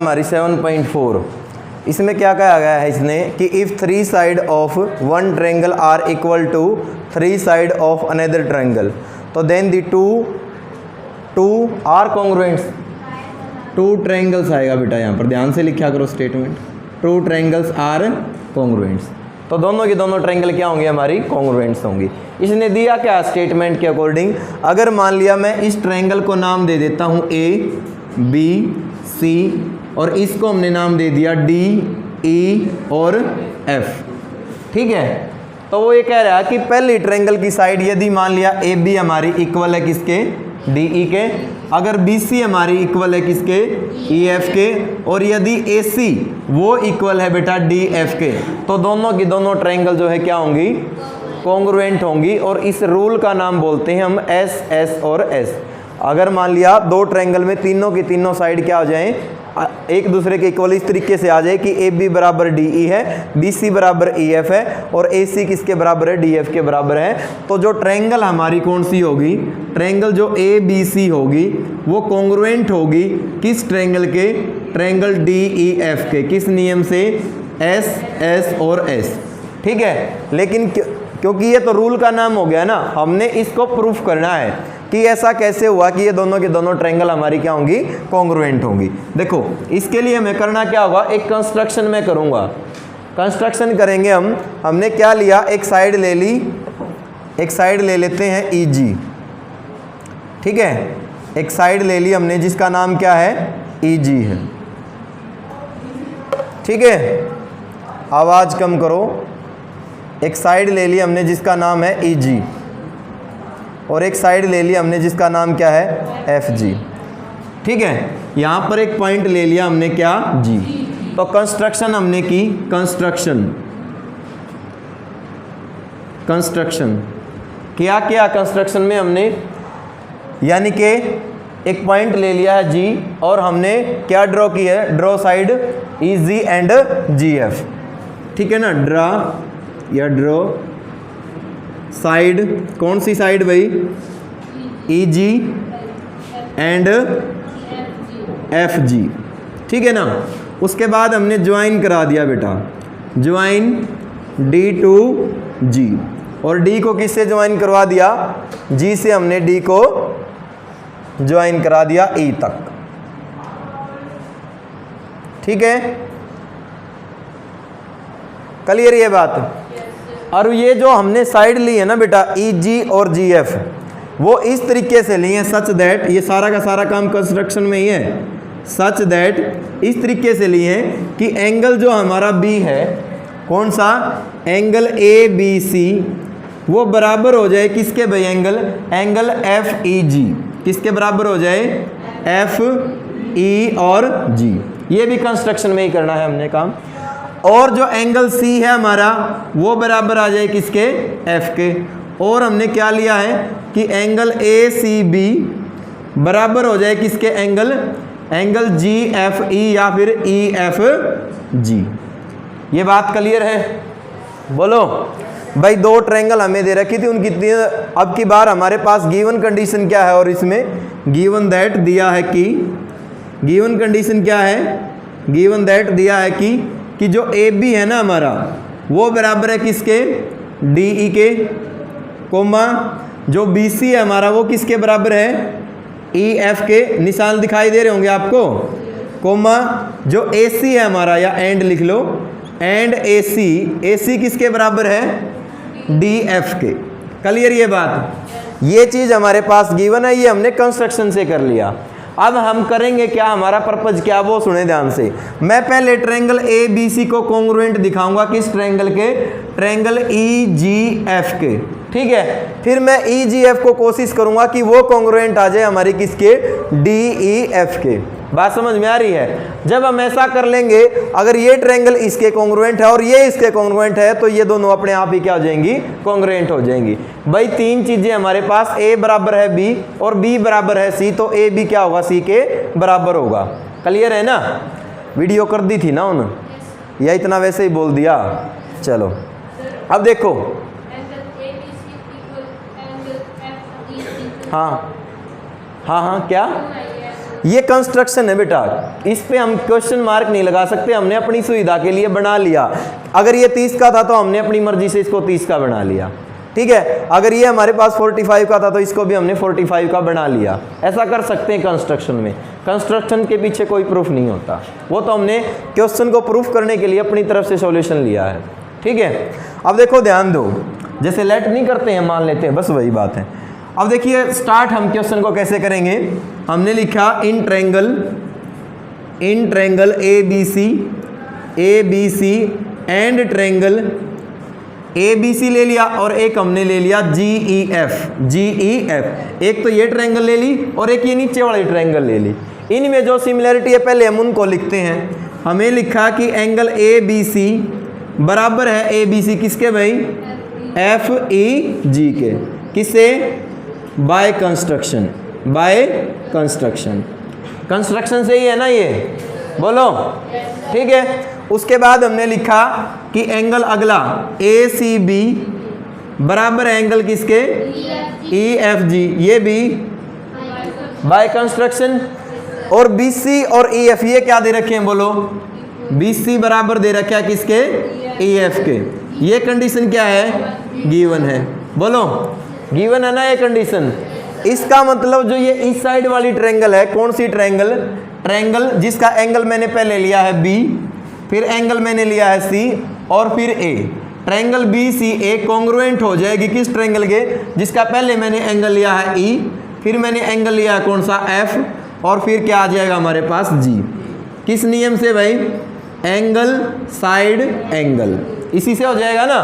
हमारी 7.4 इसमें क्या कहा गया है इसने कि if 3 side of one triangle are equal to 3 side of another triangle, तो then the two are congruents. 2 triangles आएगा बेटा, यहाँ पर ध्यान से लिखा करो स्टेटमेंट, 2 ट्रायंगल्स आर कॉन्ग्रुएंट्स, तो दोनों के दोनों ट्रायंगल क्या होंगे, हमारी कॉन्ग्रुएंट्स होंगी। इसने दिया क्या स्टेटमेंट के अकॉर्डिंग, अगर मान लिया मैं इस ट्रायंगल को नाम दे देता हूँ ए बी सी और इसको हमने नाम दे दिया डी ई और एफ, ठीक है, तो वो ये कह रहा है कि पहली ट्रायंगल की साइड यदि मान लिया ए बी हमारी इक्वल है किसके, डी ई के, अगर बी सी हमारी इक्वल है किसके, ई एफ के, और यदि ए सी वो इक्वल है बेटा डी एफ के, तो दोनों की दोनों ट्रायंगल जो है क्या होंगी, कॉन्ग्रुएंट होंगी। और इस रूल का नाम बोलते हैं हम एस एस और एस। अगर मान लिया 2 ट्रायंगल में तीनों की तीनों साइड क्या हो जाएं, एक दूसरे के इक्वल इस तरीके से आ जाए कि ए बी बराबर डी ई है, बी सी बराबर ई एफ है और ए सी किसके बराबर है, डी एफ के बराबर है, तो जो ट्रायंगल हमारी कौन सी होगी, ट्रायंगल जो ए बी सी होगी वो कॉन्ग्रुएंट होगी किस ट्रायंगल के, ट्रायंगल डी ई एफ के, किस नियम से, एस एस और एस, ठीक है। लेकिन क्योंकि ये तो रूल का नाम हो गया ना, हमने इसको प्रूफ करना है कि ऐसा कैसे हुआ कि ये दोनों के दोनों ट्रायंगल हमारी क्या होंगी, कॉन्ग्रुएंट होंगी। देखो इसके लिए हमें करना क्या होगा, एक कंस्ट्रक्शन में करूँगा, कंस्ट्रक्शन करेंगे हमने क्या लिया, एक साइड ले ली, एक साइड ले लेते हैं ई जी, ठीक है, एक साइड ले ली हमने जिसका नाम क्या है, ई जी है, ठीक है, आवाज़ कम करो, एक साइड ले ली हमने जिसका नाम है ई जी और एक साइड ले लिया हमने जिसका नाम क्या है, एफ जी, ठीक है। यहाँ पर एक पॉइंट ले लिया हमने क्या, जी, तो कंस्ट्रक्शन हमने की, कंस्ट्रक्शन क्या किया, कंस्ट्रक्शन में हमने यानी कि एक पॉइंट ले लिया है जी और हमने क्या ड्रॉ की है, draw side E G and G F, ठीक है ना, ड्रा या ड्रॉ साइड, कौन सी साइड भाई, ई जी एंड एफ जी, ठीक है ना। उसके बाद हमने ज्वाइन करा दिया बेटा, ज्वाइन डी टू जी, और डी को किससे ज्वाइन करवा दिया, जी से हमने डी को ज्वाइन करा दिया ई तक, ठीक है, क्लियर ये बात। और ये जो हमने साइड ली है ना बेटा ई जी और जी एफ, वो इस तरीके से ली है सच दैट, ये सारा का सारा काम कंस्ट्रक्शन में ही है, सच दैट इस तरीके से ली है कि एंगल जो हमारा बी है, कौन सा एंगल ए बी सी, वो बराबर हो जाए किसके भाई, एंगल एफ ई जी, किसके बराबर हो जाए, एफ ई और जी। ये भी कंस्ट्रक्शन में ही करना है हमने काम। और जो एंगल सी है हमारा वो बराबर आ जाए किसके, एफ के, और हमने क्या लिया है कि एंगल ए सी बी बराबर हो जाए किसके, एंगल जी एफ ई या फिर ई एफ जी। ये बात क्लियर है, बोलो भाई। 2 ट्रायंगल हमें दे रखी थी, उनकी अब की बार हमारे पास गिवन कंडीशन क्या है, और इसमें गिवन दैट दिया है कि, गिवन कंडीशन क्या है, गिवन दैट दिया है कि जो ए बी है ना हमारा वो बराबर है किसके, डी ई के, कोमा जो बी सी है हमारा वो किसके बराबर है, ई एफ के, निशान दिखाई दे रहे होंगे आपको, कोमा जो ए सी है हमारा, या एंड लिख लो, एंड ए सी किसके बराबर है, डी एफ के। क्लियर ये बात, ये चीज़ हमारे पास गिवन है, ये हमने कंस्ट्रक्शन से कर लिया। अब हम करेंगे क्या, हमारा पर्पज क्या, वो सुने ध्यान से। मैं पहले ट्रायंगल ए बी सी को कॉन्ग्रुएंट दिखाऊंगा किस ट्रायंगल के, ट्रायंगल ई जी एफ के, ठीक है। फिर मैं ई जी एफ को कोशिश करूंगा कि वो कॉन्ग्रुएंट आ जाए हमारी किसके, डी ई एफ के। बात समझ में आ रही है। जब हम ऐसा कर लेंगे, अगर ये ट्रायंगल इसके कॉन्ग्रुएंट है और ये इसके कॉन्ग्रुएंट है, तो ये दोनों अपने आप ही क्या हो जाएंगी, कॉन्ग्रुएंट हो जाएंगी। भाई 3 चीजें हमारे पास, ए बराबर है बी और बी बराबर है सी, तो ए बी क्या होगा, सी के बराबर होगा। क्लियर है ना, वीडियो कर दी थी ना उन्होंने, या इतना वैसे ही बोल दिया। चलो अब देखो, हाँ हाँ हाँ क्या, ये कंस्ट्रक्शन है बेटा, इस पे हम क्वेश्चन मार्क नहीं लगा सकते, हमने अपनी सुविधा के लिए बना लिया। अगर ये 30 का था तो हमने अपनी मर्जी से इसको 30 का बना लिया, ठीक है। अगर ये हमारे पास 45 का था तो इसको भी हमने 45 का बना लिया। ऐसा कर सकते हैं कंस्ट्रक्शन में, कंस्ट्रक्शन के पीछे कोई प्रूफ नहीं होता, वो तो हमने क्वेश्चन को प्रूफ करने के लिए अपनी तरफ से सॉल्यूशन लिया है, ठीक है। अब देखो ध्यान दो, जैसे लेट नहीं करते हैं मान लेते हैं, बस वही बात है। अब देखिए स्टार्ट हम क्वेश्चन को कैसे करेंगे। हमने लिखा in triangle A B C and triangle A B C ले लिया और एक हमने ले लिया जी ई एफ। एक तो ये ट्रायंगल ले ली और एक ये नीचे वाली ट्रायंगल ले ली। इनमें जो सिमिलरिटी है पहले हम उनको लिखते हैं। हमें लिखा कि एंगल ए बी सी बराबर है ए बी सी किसके भाई, एफ ई जी के, किससे, बाय कंस्ट्रक्शन, कंस्ट्रक्शन से ही है ना ये, बोलो, ठीक है। उसके बाद हमने लिखा कि एंगल अगला ए सी बी बराबर है एंगल किसके, ई एफ जी, ये भी बाय कंस्ट्रक्शन। और बी सी और ई एफ ये क्या दे रखे हैं, बोलो, बी सी बराबर दे रखा है किसके, ई एफ के। ये कंडीशन क्या है, गिवन है, बोलो, गिवन है ना ये कंडीशन। इसका मतलब जो ये इस साइड वाली ट्रायंगल है, कौन सी ट्रायंगल, ट्रायंगल जिसका एंगल मैंने पहले लिया है बी, फिर एंगल मैंने लिया है सी और फिर ए, ट्रायंगल बी सी ए कॉन्ग्रुएंट हो जाएगी किस ट्रायंगल के, जिसका पहले मैंने एंगल लिया है ई, फिर मैंने एंगल लिया है कौन सा, एफ, और फिर क्या आ जाएगा हमारे पास, जी। किस नियम से भाई, एंगल साइड एंगल, इसी से हो जाएगा ना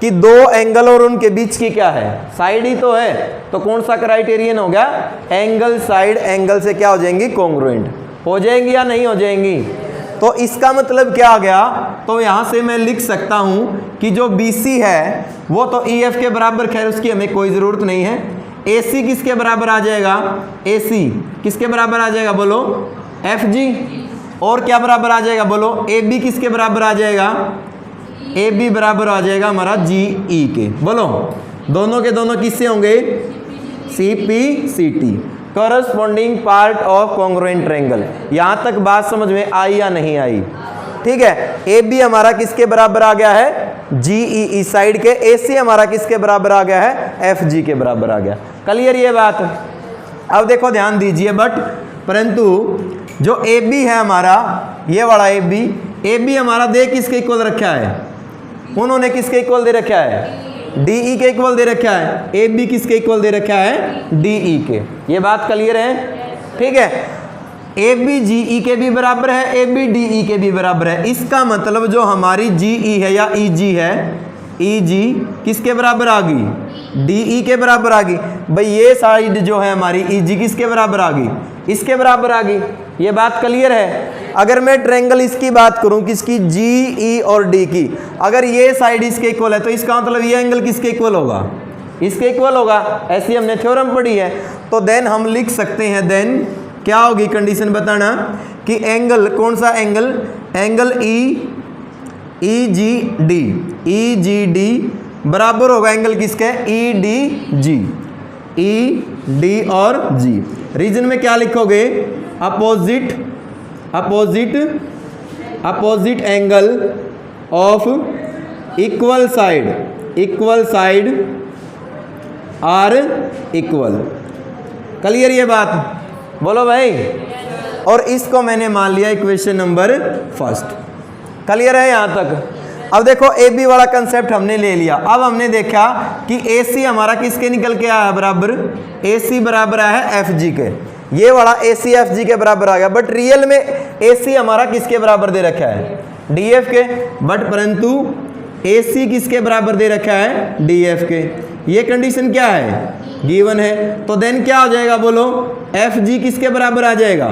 कि दो एंगल और उनके बीच की क्या है, साइड ही तो है। तो कौन सा क्राइटेरियन हो गया, एंगल साइड एंगल से क्या हो जाएंगी, कॉन्ग्रुएंट हो जाएंगी या नहीं हो जाएंगी। तो इसका मतलब क्या आ गया, तो यहां से मैं लिख सकता हूं कि जो BC है वो तो EF के बराबर, खैर उसकी हमें कोई ज़रूरत नहीं है। AC किसके बराबर आ जाएगा, AC किसके बराबर आ जाएगा, बोलो, FG। और क्या बराबर आ जाएगा, बोलो, AB किसके बराबर आ जाएगा, AB बराबर आ जाएगा हमारा GE के, बोलो, दोनों के दोनों किससे होंगे, CP/CT, corresponding part of congruent triangle. यहाँ तक बात समझ में आई या नहीं आई, ठीक है। AB हमारा किसके बराबर आ गया है, GE इस साइड के, AC हमारा किसके बराबर आ गया है, FG के बराबर आ गया। क्लियर ये बात। अब देखो ध्यान दीजिए, बट परंतु जो AB है हमारा, ये वाला AB हमारा दे किसके इक्वल रखा है, उन्होंने किसके इक्वल दे रखा है, DE के इक्वल दे रखा है। AB किसके इक्वल दे रखा है, DE के। ये बात क्लियर है, ठीक है। AB GE के भी बराबर है, AB DE के भी बराबर है। इसका मतलब जो हमारी GE है या EG है, EG किसके बराबर आ गई, DE के बराबर आ गई। भाई ये साइड जो है हमारी EG किसके बराबर आ गई, इसके बराबर आ गई। ये बात क्लियर है। अगर मैं ट्रायंगल इसकी बात करूं किसकी, GE और D की, अगर ये साइड इसके इक्वल है तो इसका मतलब ये एंगल किसके इक्वल होगा, इसके इक्वल होगा। ऐसी हमने थ्योरम पढ़ी है। तो देन हम लिख सकते हैं, देन क्या होगी कंडीशन बताना, कि एंगल कौन सा एंगल, एंगल EGD बराबर होगा एंगल किसके, EDG, ED और G। रीजन में क्या लिखोगे, opposite angle of equal side are equal. Clear ये बात, बोलो भाई। और इसको मैंने मान लिया इक्वेशन नंबर फर्स्ट। क्लियर है यहाँ तक। अब देखो AB वाला कंसेप्ट हमने ले लिया। अब हमने देखा कि AC हमारा किसके निकल के आया बराबर, AC बराबर आया है FG के। ये वाला AC FG के बराबर आ गया, बट रियल में AC हमारा किसके बराबर दे रखा है, DF के। बट परंतु AC किसके बराबर दे रखा है, DF के। ये कंडीशन क्या है, गिवन है। तो देन क्या हो जाएगा, बोलो, FG किसके बराबर आ जाएगा,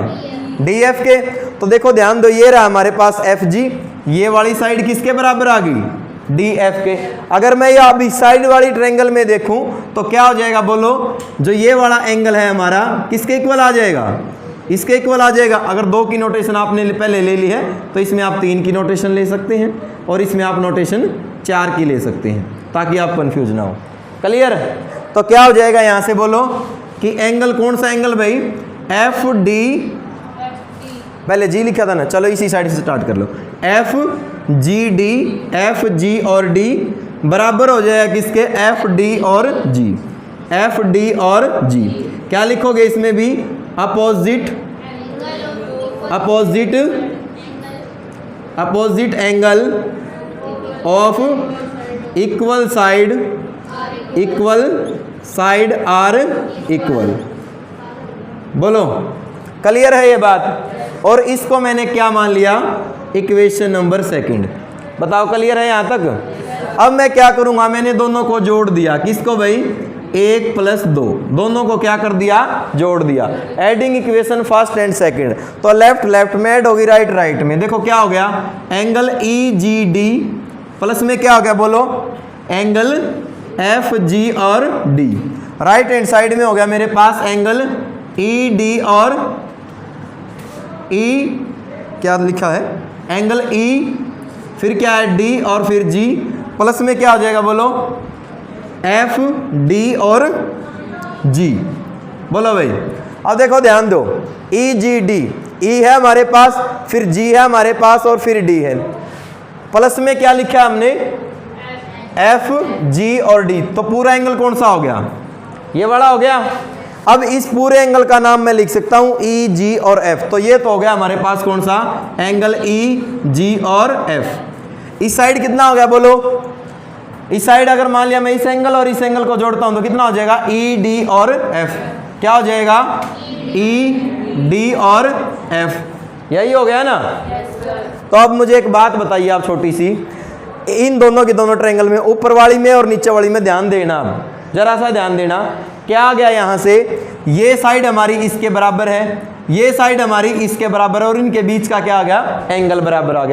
DF के। तो देखो ध्यान दो, ये रहा हमारे पास FG, ये वाली साइड किसके बराबर आ गई, DF के। अगर मैं यहाँ अभी साइड वाली ट्रायंगल में देखूं तो क्या हो जाएगा, बोलो, जो ये वाला एंगल है हमारा किसके इक्वल आ जाएगा, इसके इक्वल आ जाएगा। अगर 2 की नोटेशन आपने पहले ले ली है तो इसमें आप 3 की नोटेशन ले सकते हैं और इसमें आप नोटेशन 4 की ले सकते हैं, ताकि आप कंफ्यूज ना हो। क्लियर। तो क्या हो जाएगा यहाँ से, बोलो, कि एंगल कौन सा एंगल भाई, एफ डी, पहले जी लिखा था ना, चलो इसी साइड से स्टार्ट कर लो। F G D, F G और डी बराबर हो जाएगा किसके, एफ डी और जी, एफ डी और जी। क्या लिखोगे इसमें भी, opposite, opposite, opposite angle of equal side, equal side are equal. बोलो क्लियर है ये बात। और इसको मैंने क्या मान लिया, इक्वेशन नंबर सेकंड। बताओ क्लियर है यहाँ तक। अब मैं क्या करूँगा, मैंने दोनों को जोड़ दिया, किसको भाई, 1 + 2, दोनों को क्या कर दिया, जोड़ दिया। Adding equation first and second, तो लेफ्ट लेफ्ट में ऐड होगी, राइट राइट में। देखो क्या हो गया, angle E G D plus में क्या हो गया, बोलो एंगल एफ जी और डी। राइट हैंड साइड में हो गया मेरे पास एंगल ई डी और ई, क्या लिखा है, एंगल ई, फिर क्या है डी और फिर जी, प्लस में क्या हो जाएगा, बोलो एफ डी और जी। बोलो भाई। अब देखो ध्यान दो, ई जी डी, ई है हमारे पास, फिर जी है हमारे पास और फिर डी है, प्लस में क्या लिखा है हमने, एफ जी और डी। तो पूरा एंगल कौन सा हो गया, ये वाला हो गया। अब इस पूरे एंगल का नाम मैं लिख सकता हूं ई जी और एफ। तो ये तो हो गया हमारे पास कौन सा, एंगल ई जी और एफ। इस साइड कितना हो गया, बोलो इस साइड अगर मान लिया मैं इस एंगल और इस एंगल को जोड़ता हूं तो कितना हो जाएगा, ई डी और एफ। क्या हो जाएगा, ई डी और एफ, यही हो गया ना। तो अब मुझे एक बात बताइए आप छोटी सी, इन दोनों के दोनों ट्रायंगल में, ऊपर वाली में और नीचे वाली में ध्यान देना, अब जरा सा ध्यान देना। क्या आ गया यहाँ से, ये साइड हमारी इसके बराबर है, ये साइड हमारी इसके बराबर है, और इनके बीच का क्या आ गया, एंगल बराबर आ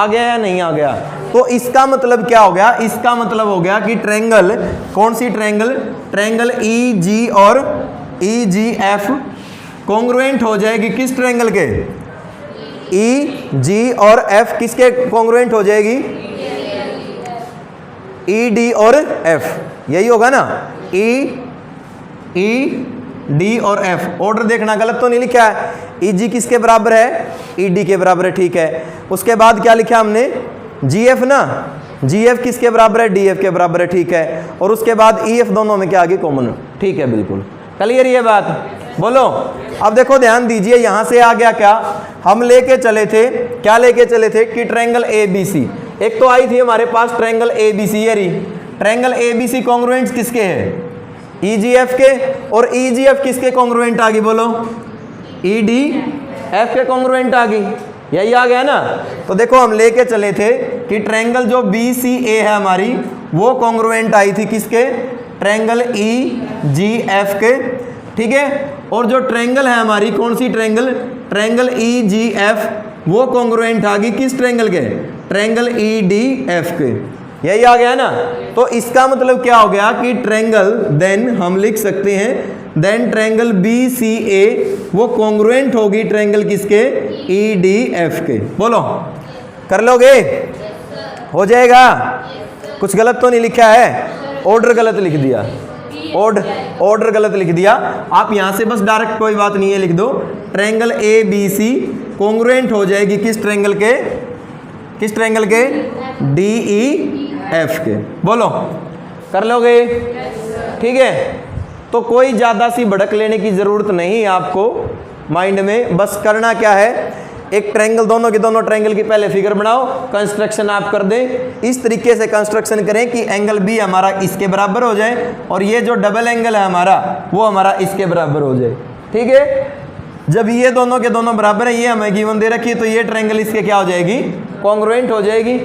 गया या नहीं आ गया। तो इसका मतलब क्या हो गया, इसका मतलब हो गया कि ट्रायंगल, कौन सी ट्रायंगल, ट्रायंगल ई जी और ई जी एफ कॉन्ग्रुएंट हो जाएगी किस ट्रायंगल के, ई जी और एफ किसके कॉन्ग्रुएंट हो जाएगी, ई डी और एफ, यही होगा ना, ई डी और एफ। ऑर्डर देखना गलत तो नहीं लिखा है, ई जी किसके बराबर है, ई डी के बराबर है, ठीक है। उसके बाद क्या लिखा हमने, जी एफ ना, जी एफ किसके बराबर है, डी एफ के बराबर है, ठीक है। और उसके बाद ई एफ दोनों में क्या आ गई, कॉमन, ठीक है, बिल्कुल क्लियर ये बात। बोलो अब देखो ध्यान दीजिए, यहां से आ गया क्या, हम लेके चले थे, क्या लेके चले थे कि ट्रायंगल ए बी सी, एक तो आई थी हमारे पास ट्रायंगल ए बी सी, ये रही triangle A B C congruent किसके है, ई जी एफ के, और ई जी एफ किसके कॉन्ग्रुएंट आ गई, बोलो ई डी एफ के कॉन्ग्रुएंट आ गई, यही आ गया ना। तो देखो हम लेके चले थे कि ट्रायंगल जो बी सी ए है हमारी, वो कॉन्ग्रुएंट आई थी किसके, ट्रायंगल ई जी एफ के, ठीक है। और जो ट्रायंगल है हमारी, कौन सी ट्रायंगल, ट्रायंगल ई जी एफ, वो कॉन्ग्रुएंट आ गई किस ट्रायंगल के, ट्रायंगल ई डी एफ के, यही आ गया ना। तो इसका मतलब क्या हो गया कि ट्रायंगल, देन हम लिख सकते हैं देन ट्रायंगल बी सी ए वो कॉन्ग्रुएंट होगी ट्रायंगल किसके, ई डी एफ के। बोलो कर लोगे, हो जाएगा, कुछ गलत तो नहीं लिखा है, ऑर्डर गलत लिख दिया, ऑर्डर गलत लिख दिया। आप यहां से बस डायरेक्ट कोई बात नहीं है लिख दो, triangle A B C congruent हो जाएगी किस ट्रायंगल के, किस ट्रायंगल के, डी ई एफ के। बोलो कर लोगे, ठीक है। तो कोई ज़्यादा सी भड़क लेने की ज़रूरत नहीं आपको माइंड में, बस करना क्या है, एक ट्रायंगल, दोनों के दोनों ट्रायंगल की पहले फिगर बनाओ, कंस्ट्रक्शन आप कर दें, इस तरीके से कंस्ट्रक्शन करें कि एंगल बी हमारा इसके बराबर हो जाए और ये जो डबल एंगल है हमारा वो हमारा इसके बराबर हो जाए, ठीक है। जब ये दोनों के दोनों बराबर है, ये हमें गिवन दे रखी है, तो ये ट्रायंगल इसके क्या हो जाएगी, कॉन्ग्रुएंट हो जाएगी,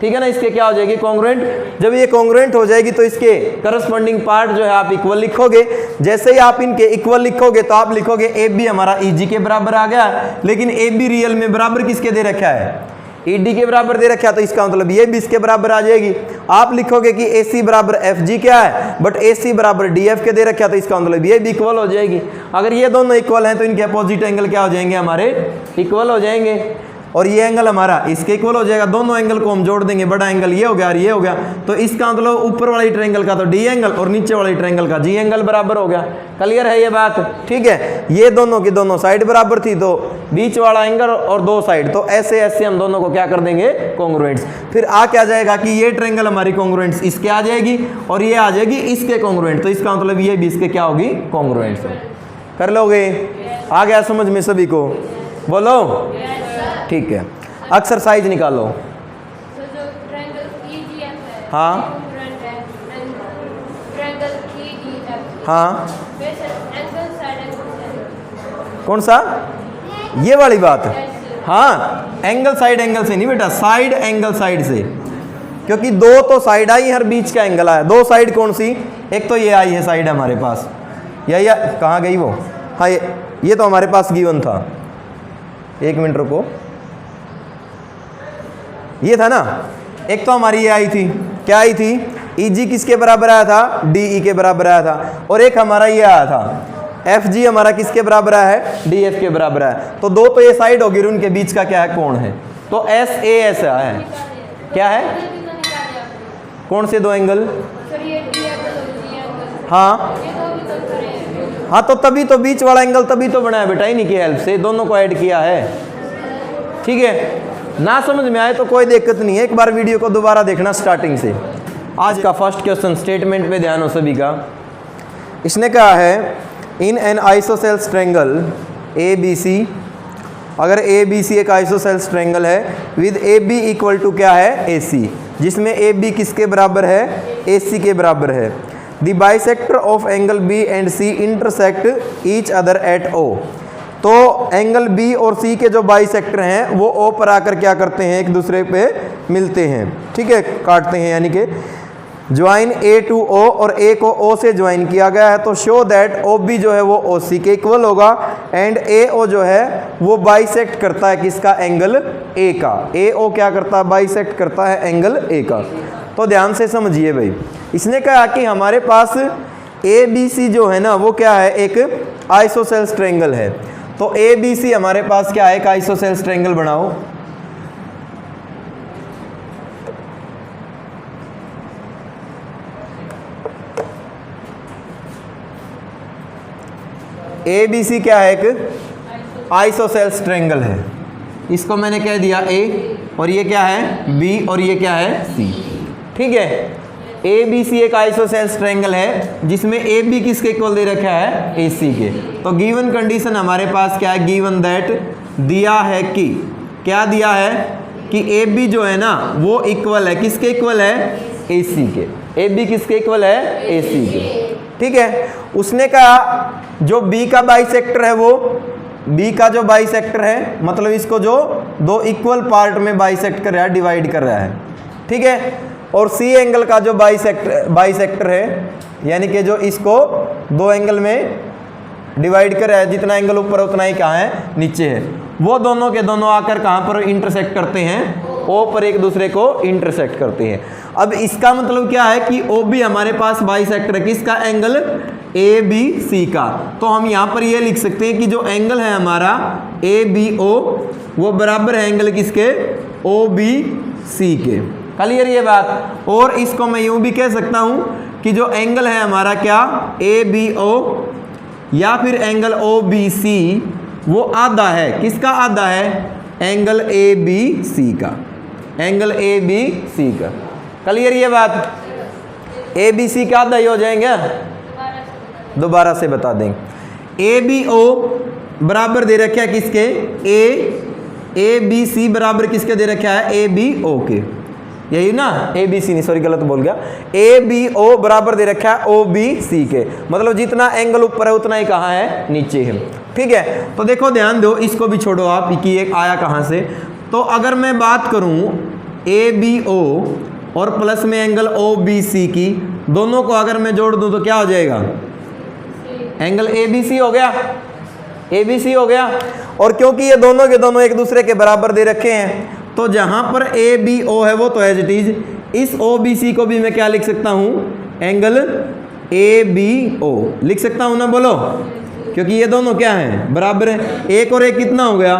ठीक है ना, इसके क्या हो जाएगी, कॉन्ग्रुएंट। जब ये कॉन्ग्रुएंट हो जाएगी तो इसके करस्पॉन्डिंग पार्ट जो है आप इक्वल लिखोगे। जैसे ही आप इनके इक्वल लिखोगे तो आप लिखोगे ए बी हमारा ई जी के बराबर आ गया, लेकिन ए बी रियल में बराबर किसके दे रखा है, ई डी के बराबर दे रखा है, तो इसका मतलब ये भी इसके बराबर आ जाएगी। आप लिखोगे कि ए सी बराबर एफ जी क्या है, बट ए सी बराबर डी एफ के दे रखा है, तो इसका मतलब ये भी इक्वल हो जाएगी। अगर ये दोनों इक्वल हैं तो इनके अपोजिट एंगल क्या हो जाएंगे, हमारे इक्वल हो जाएंगे। और ये एंगल हमारा इसके इक्वल हो जाएगा। दोनों एंगल को हम जोड़ देंगे, बड़ा एंगल ये हो गया और ये हो गया, तो इसका मतलब ऊपर वाली ट्रायंगल का तो डी एंगल और नीचे वाली ट्रायंगल का जी एंगल बराबर हो गया। क्लियर है ये बात? ठीक है, ये दोनों की दोनों साइड बराबर थी तो बीच वाला एंगल और दो साइड, तो ऐसे ऐसे हम दोनों को क्या कर देंगे, कॉन्ग्रुएंट्स। फिर आ क्या जाएगा कि ये ट्रायंगल हमारी कॉन्ग्रुएंट्स इसके आ जाएगी और ये आ जाएगी इसके कॉन्ग्रुएंट, तो इसका मतलब ये भी इसके क्या होगी, कॉन्ग्रुएंट्स। कर लोगे? आ गया समझ में सभी को? बोलो। ठीक है, एक्सरसाइज निकालो। तो जो ट्रायंगल EGF है, हाँ। कॉन्ग्रुएंट है ट्रायंगल EGF। हाँ, वैसे एंगल साइड एंगल कौन सा? ये वाली बात। हाँ, एंगल साइड एंगल से नहीं बेटा, साइड एंगल साइड से, क्योंकि दो तो साइड आई हर बीच का एंगल आया। दो साइड कौन सी? एक तो ये आई है साइड हमारे पास, या कहाँ गई वो? हाँ, ये तो हमारे पास गिवन था। एक मिनट रुको, ये था ना, एक तो हमारी ये आई थी, क्या आई थी? EG किसके बराबर आया था? DE के बराबर आया था। और एक हमारा ये आया था FG, हमारा किसके बराबर आया है? DF के बराबर आया। तो दो तो ये साइड होगी, उनके बीच का क्या है, कोण है, तो SAS आया है। क्या है? कौन से दो एंगल? सर ये D एंगल और G एंगल, हाँ ये दो भी तो खड़े हैं। हाँ, तो तभी तो बीच वाला एंगल तभी तो बनाया बेटा, इन्हीं की हेल्प से दोनों को ऐड किया है। ठीक है, ना समझ में आए तो कोई दिक्कत नहीं है, एक बार वीडियो को दोबारा देखना स्टार्टिंग से। आज का फर्स्ट क्वेश्चन, स्टेटमेंट पे ध्यान हो सभी का। इसने कहा है in an isosceles triangle ABC, अगर ABC एक आइसोसेल्स ट्रायंगल है विद AB इक्वल टू क्या है, AC, जिसमें AB किसके बराबर है, AC के बराबर है। The bisector of angle B and C intersect each other at O। तो एंगल B और C के जो बाइसेक्टर हैं वो O पर आकर क्या करते हैं, एक दूसरे पे मिलते हैं। ठीक है, काटते हैं, यानी कि ज्वाइन A टू O, और A को O से ज्वाइन किया गया है, तो शो दैट OB जो है वो OC के इक्वल होगा एंड AO जो है वो बाइसेक्ट करता है किसका, एंगल A का। AO क्या करता है, बाइसेक्ट करता है एंगल A का। तो ध्यान से समझिए भाई, इसने कहा कि हमारे पास ABC जो है ना वो क्या है, एक आइसोसेल्स ट्रायंगल है। तो ABC हमारे पास क्या है, एक आइसोसेल्स ट्रायंगल बनाओ। ABC क्या है, एक आइसोसेल्स ट्रायंगल है। इसको मैंने कह दिया A, और ये क्या है B, और ये क्या है C। ठीक है, ABC एक आइसोसेल्स ट्रायंगल है जिसमें AB किसके इक्वल दे रखा है, AC के। तो गिवन कंडीशन हमारे पास क्या है, गिवन दैट दिया है कि, क्या दिया है कि AB जो है ना वो इक्वल है, किसके इक्वल है, AC के। AB किसके इक्वल है, AC के। ठीक है, उसने कहा जो B का बाइसेक्टर है वो, B का जो बाइसेक्टर है मतलब इसको जो दो इक्वल पार्ट में बाइसेक्ट कर रहा है, डिवाइड कर रहा है। ठीक है, और C एंगल का जो बाइसेक्टर है, यानी कि जो इसको दो एंगल में डिवाइड कर रहा है, जितना एंगल ऊपर उतना ही कहाँ है, नीचे है, वो दोनों के दोनों आकर कहाँ पर इंटरसेक्ट करते हैं, O पर एक दूसरे को इंटरसेक्ट करते हैं। अब इसका मतलब क्या है कि OB हमारे पास बाइसेक्टर है किसका, एंगल ABC का। तो हम यहाँ पर ये लिख सकते हैं कि जो एंगल है हमारा ABO वो बराबर है एंगल किसके, OBC के। क्लियर ये बात? और इसको मैं यूँ भी कह सकता हूँ कि जो एंगल है हमारा क्या, ABO या फिर एंगल OBC वो आधा है, किसका आधा है, एंगल ABC का, एंगल ABC का। क्लियर ये बात? ABC का आधा ही हो जाएंगे, दोबारा से बता दें। ABO बराबर दे रखा है किसके, ABC बराबर किसके दे रखा है, ABO के। यही ना, ABC नहीं, सॉरी गलत बोल गया। ABO बराबर दे रखा है OBC के, मतलब जितना एंगल ऊपर है उतना ही कहाँ है, नीचे है। ठीक है, तो देखो ध्यान दो, इसको भी छोड़ो आप कि एक आया कहाँ से। तो अगर मैं बात करूँ ABO और प्लस में एंगल OBC की, दोनों को अगर मैं जोड़ दूँ तो क्या हो जाएगा, एंगल ABC हो गया, ABC हो गया। और क्योंकि ये दोनों के दोनों एक दूसरे के बराबर दे रखे हैं, तो जहाँ पर ABO है वो तो एज इट इज, इस OBC को भी मैं क्या लिख सकता हूँ, एंगल ABO लिख सकता हूँ ना, बोलो, क्योंकि ये दोनों क्या हैं, बराबर है। एक और एक कितना हो गया,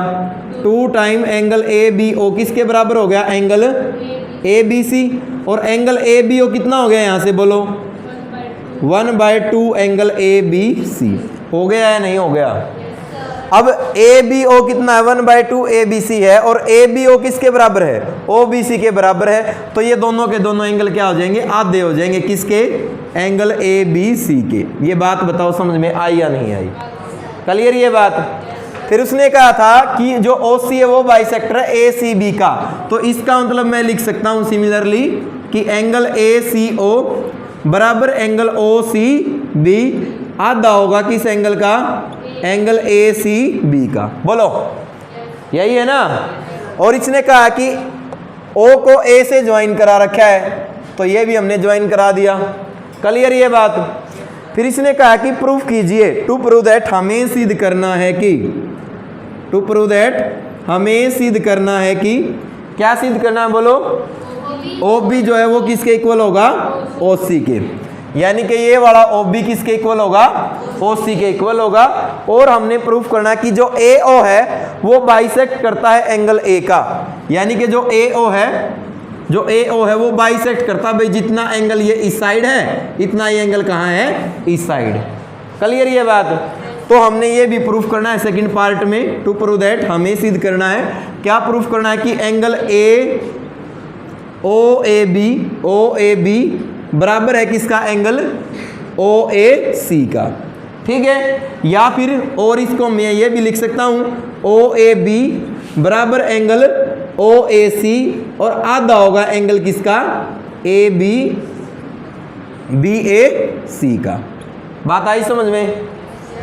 2 time angle A B O किसके बराबर हो गया? Angle A B C. और एंगल ए बी ओ कितना हो गया यहाँ से बोलो? 1/2 एंगल ए बी सी। हो गया या नहीं हो गया? अब ए बी ओ कितना है? 1/2 ए बी सी है और ए बी ओ किसके बराबर है? ओ बी सी के बराबर है। तो ये दोनों के दोनों एंगल क्या हो जाएंगे? आधे हो जाएंगे। किसके? एंगल ए बी सी के। ये बात बताओ समझ में आई या नहीं आई? क्लियर ये बात? फिर उसने कहा था कि जो ओ सी है वो बाइसेक्टर है ए सी बी का। तो इसका मतलब मैं लिख सकता हूं सिमिलरली कि एंगल ए सी ओ बराबर एंगल ओ सी बी आधा होगा किस एंगल का? एंगल ए सी बी का। बोलो यही है ना? और इसने कहा कि ओ को ए से ज्वाइन करा रखा है तो ये भी हमने ज्वाइन करा दिया। क्लियर ये बात? फिर इसने कहा कि प्रूफ कीजिए। टू प्रूव दैट हमें सिद्ध करना है कि टू प्रूव दैट हमें सिद्ध करना है कि क्या सिद्ध करना है बोलो? ओ बी जो है वो किसके इक्वल होगा? ओ सी के। यानी कि ये वाला ओ बी किसके इक्वल होगा? ओ सी के इक्वल होगा। और हमने प्रूफ करना कि जो ए ओ है वो बाइसेक्ट करता है एंगल ए का। यानी कि जो ए ओ है वो बाइसेक्ट करता है। भाई जितना एंगल ये इस साइड है इतना ये एंगल कहाँ है? इस साइड। क्लियर ये बात? तो हमने ये भी प्रूफ करना है सेकंड पार्ट में। टू प्रूव दैट हमें सिद्ध करना है। क्या प्रूफ करना है? कि angle A O A B बराबर है किसका? एंगल ओ ए सी का। ठीक है? या फिर और इसको मैं ये भी लिख सकता हूं ओ ए बी बराबर एंगल ओ ए सी और आधा होगा एंगल किसका? ए बी ए सी का। बात आई समझ में?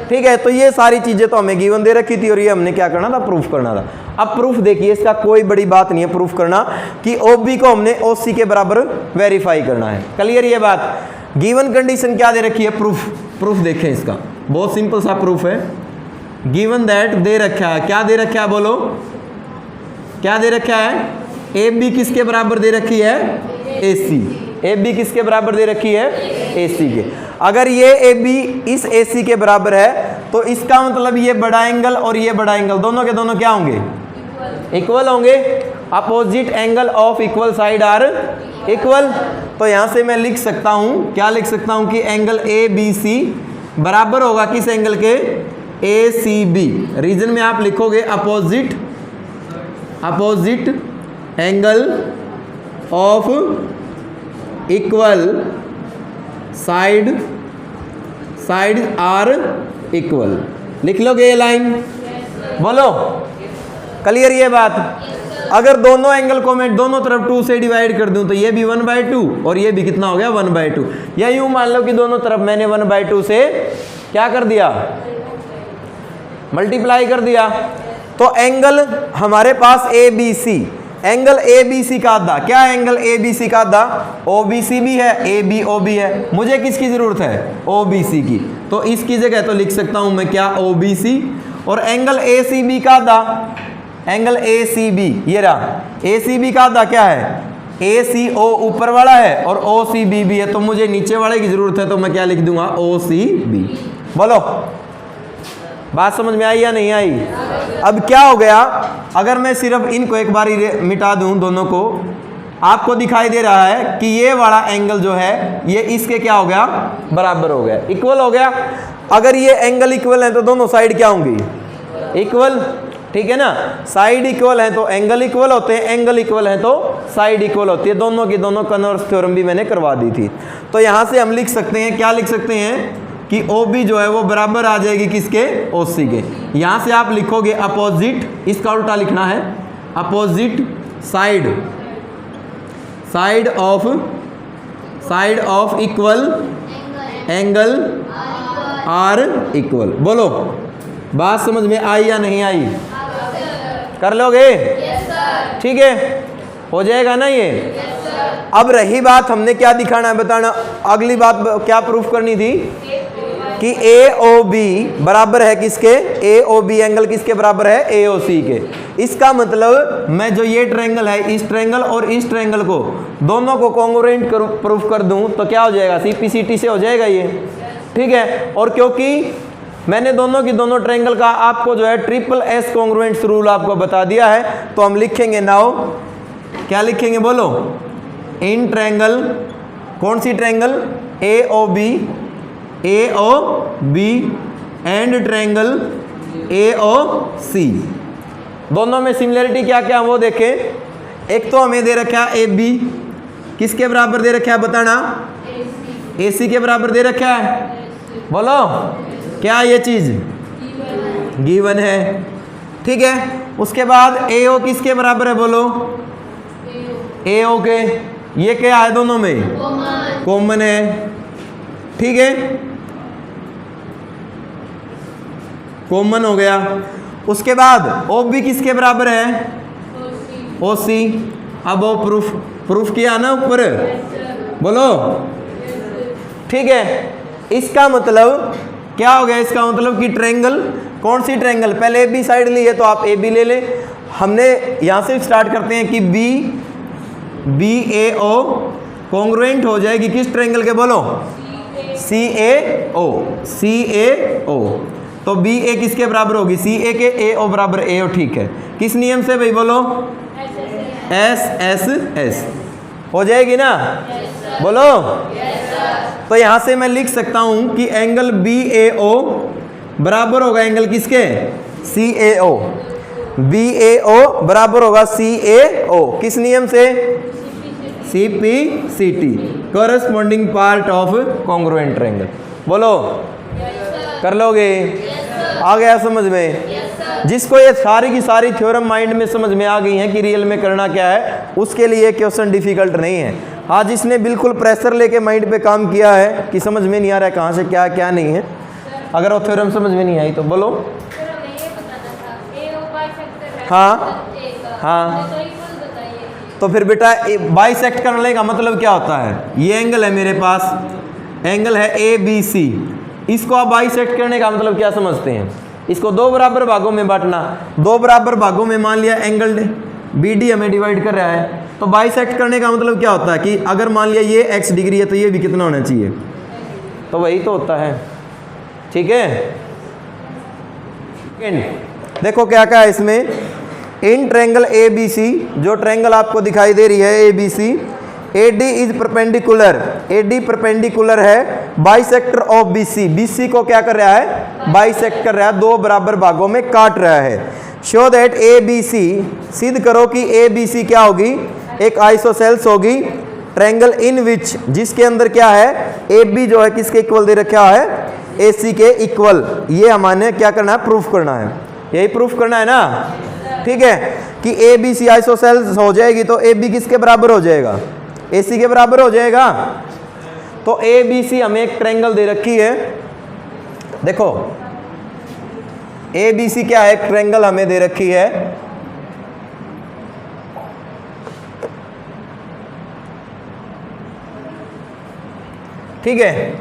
ठीक है? तो ये सारी चीजें तो हमें गिवन दे रखी थी और ये हमने क्या करना था? प्रूफ करना था। अब प्रूफ देखिए, इसका कोई बड़ी बात नहीं है प्रूफ करना कि ओ बी को हमने ओ सी के बराबर वेरीफाई करना है। क्लियर ये बात? गिवन कंडीशन क्या दे रखी है? प्रूफ देखें इसका, बहुत सिंपल सा प्रूफ है। गिवन दैट दे रखा है, क्या दे रखा है बोलो? क्या दे रखा है? ए बी किसके बराबर दे रखी है? ए सी। ए बी किसके बराबर दे रखी है? ए सी के। अगर ये ए बी इस ए सी के बराबर है तो इसका मतलब ये बड़ा एंगल और ये बड़ा एंगल दोनों के दोनों क्या होंगे? इक्वल होंगे। Opposite angle of equal side are equal. तो यहां से मैं लिख सकता हूं, क्या लिख सकता हूं? कि एंगल ए बी सी बराबर होगा किस एंगल के? ए सी बी। रीजन में आप लिखोगे opposite angle of equal side are equal. लिख लोगे ये लाइन? बोलो क्लियर ये बात? अगर दोनों एंगल को मैं दोनों तरफ 2 से डिवाइड कर दूं तो ये भी 1/2 और ये भी कितना हो गया? 1/2। या यूं मान लो कि दोनों तरफ मैंने 1/2 से क्या कर दिया? मल्टीप्लाई कर दिया। तो एंगल हमारे पास A B C, angle A B C का आधा क्या है? एंगल ए बी सी का आधा ओ बी सी भी है, ए बी ओ बी है। मुझे किसकी जरूरत है? ओ बी सी की। तो इसकी जगह तो लिख सकता हूं मैं क्या? O B C. और एंगल ए सी बी का आधा, एंगल ए सी बी ये रहा, ए सी बी का आधा क्या है? ए सी ओ ऊपर वाला है और ओ सी बी भी है। तो मुझे नीचे वाले की जरूरत है तो मैं क्या लिख दूंगा? ओ सी बी। बोलो बात समझ में आई या नहीं आई? अब क्या हो गया? अगर मैं सिर्फ इनको एक बार मिटा दूं दोनों को, आपको दिखाई दे रहा है कि ये वाला एंगल जो है ये इसके क्या हो गया? बराबर हो गया, इक्वल हो गया। अगर ये एंगल इक्वल है तो दोनों साइड क्या होंगी? इक्वल। ठीक है ना? साइड इक्वल है तो एंगल इक्वल होते हैं, एंगल इक्वल है तो साइड इक्वल होती है। दोनों की दोनों कन्वर्स थ्योरम भी मैंने करवा दी थी। तो यहां से हम लिख सकते हैं, क्या लिख सकते हैं? कि ओ बी जो है वो बराबर आ जाएगी किसके? ओ सी के। यहां से आप लिखोगे अपोजिट, इसका उल्टा लिखना है, opposite side of equal angle are equal. बोलो बात समझ में आई या नहीं आई? कर लोगे? ठीक है, हो जाएगा ना ये? अब रही बात हमने क्या दिखाना है बताना। अगली बात क्या प्रूफ करनी थी? कि ए ओ बी बराबर है किसके? ए ओ बी एंगल किसके बराबर है? ए ओ सी के। इसका मतलब मैं जो ये ट्रायंगल है, इस ट्रायंगल और इस ट्रायंगल को दोनों को कॉन्ग्रुएंट प्रूफ कर दूं तो क्या हो जाएगा? सीपीसीटी से हो जाएगा ये। ठीक है? और क्योंकि मैंने दोनों की दोनों ट्रायंगल का आपको जो है ट्रिपल एस कॉन्ग्रुएंट्स रूल आपको बता दिया है। तो हम लिखेंगे नाउ, क्या लिखेंगे बोलो, इन ट्रायंगल, कौन सी triangle, AOB and triangle AOC, दोनों में सिमिलरिटी क्या क्या वो देखें। एक तो हमें दे रखा है AB, किसके बराबर दे रखा है बताना, AC के बराबर दे रखा है, बोलो क्या ये चीज गिवन है, ठीक है। उसके बाद AO किसके बराबर है बोलो, AO के, ये क्या है दोनों में कॉमन है, ठीक है, कॉमन हो गया। उसके बाद OB किसके बराबर है, OC। अब वो प्रूफ किया ना ऊपर, बोलो, ठीक है। इसका मतलब क्या हो गया, इसका मतलब कि ट्रायंगल, कौन सी ट्रायंगल, पहले AB साइड ली है तो आप AB ले ले। हमने यहां से स्टार्ट करते हैं कि BAO कॉन्ग्रुएंट हो जाएगी किस ट्रायंगल के, बोलो CAO। तो BA किसके बराबर होगी, CA के, AO बराबर AO, ठीक है। किस नियम से भाई बोलो, SSS हो जाएगी ना, बोलो। तो यहां से मैं लिख सकता हूं कि एंगल BAO बराबर होगा एंगल किसके, CAO। BAO बराबर होगा CAO, किस नियम से, CPCT, corresponding part of congruent triangle, बोलो कर लोगे, आ गया समझ में। जिसको ये सारी की सारी थ्योरम माइंड में समझ में आ गई है कि रियल में करना क्या है, उसके लिए क्वेश्चन डिफिकल्ट नहीं है। हाँ, जिसने बिल्कुल प्रेशर लेके माइंड पे काम किया है कि समझ में नहीं आ रहा है कहाँ से क्या क्या नहीं है, अगर वो थ्योरम समझ में नहीं आई तो बोलो। हाँ हाँ, तो फिर बेटा बाइसेक्ट करने का मतलब क्या होता है, ये एंगल है मेरे पास, एंगल है ABC, इसको आप बाइसेक्ट करने का मतलब क्या समझते हैं, इसको दो बराबर भागों में बांटना। दो बराबर भागों में मान लिया एंगल BD हमें डिवाइड कर रहा है, तो बाइसेक्ट करने का मतलब क्या होता है कि अगर मान लिया ये x डिग्री है तो ये भी कितना होना चाहिए, तो वही तो होता है, ठीक है। देखो क्या क्या है इसमें, इन ट्रायंगल ABC, जो ट्रायंगल आपको दिखाई दे रही है ABC, AD is perpendicular, AD perpendicular है बाइसेक्टर ऑफ BC, BC को क्या कर रहा है, बाइसेक्ट कर रहा है, दो बराबर भागों में काट रहा है। शो दैट ABC, सिद्ध करो कि ABC क्या होगी, एक आइसोसेल्स होगी, ट्रायंगल इन विच, जिसके अंदर क्या है, AB जो है किसके इक्वल दे रखा है, AC के इक्वल। ये हमारे क्या करना है, प्रूफ करना है, यही प्रूफ करना है ना, ठीक है, कि ABC आइसोसेल्स हो जाएगी तो AB किसके बराबर हो जाएगा, AC के बराबर हो जाएगा। तो ABC हमें एक ट्रायंगल दे रखी है, देखो ABC क्या है, एक ट्रायंगल हमें दे रखी है, ठीक है,